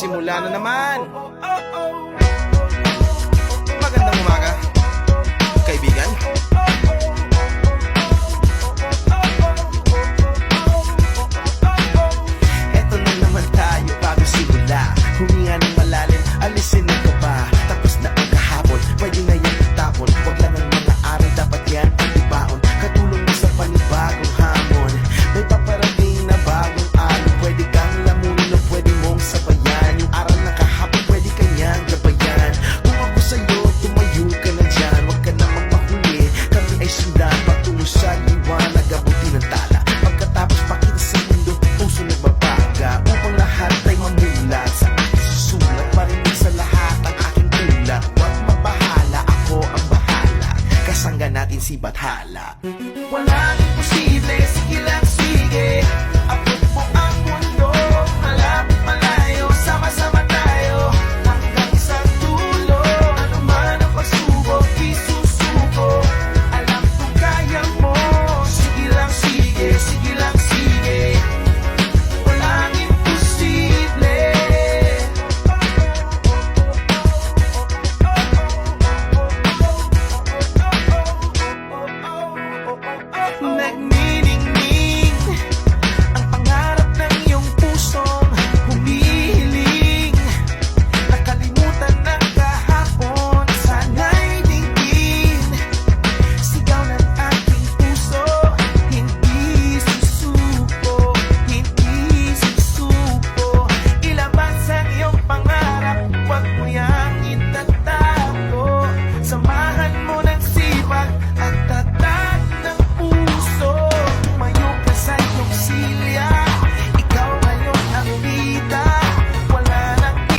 magsisimula na naman. Magandang umaga, kaibigan. Eto na naman tayo bago simula. Huminga ng malalim, alisin ang kaba. Tapos na ang kahapon, pwede na yung itapon. Huwag lang ang mga araw, dapat yan ang ibaon. Katulong mo sa panibagong hamon. May paparating na bagong alon. Pwede kang lamunin o pwede mong sabayan. Yung araw na kahapon, pwede kanyang gabayan. Kung ako sa'yo, tumayo ka na dyan. Huwag ka na magpahuli, kami ay sundan. Patungo sa liwanag, abuti ng tala. Pagkatapos pakita sa mundo, puso nagbabaga. Upang lahat ay mamulat sa aking susulat. Marinig sa lahat ang aking ulat. Huwag mabahala, ako ang bahala. Kasangga natin si Bathala. Wala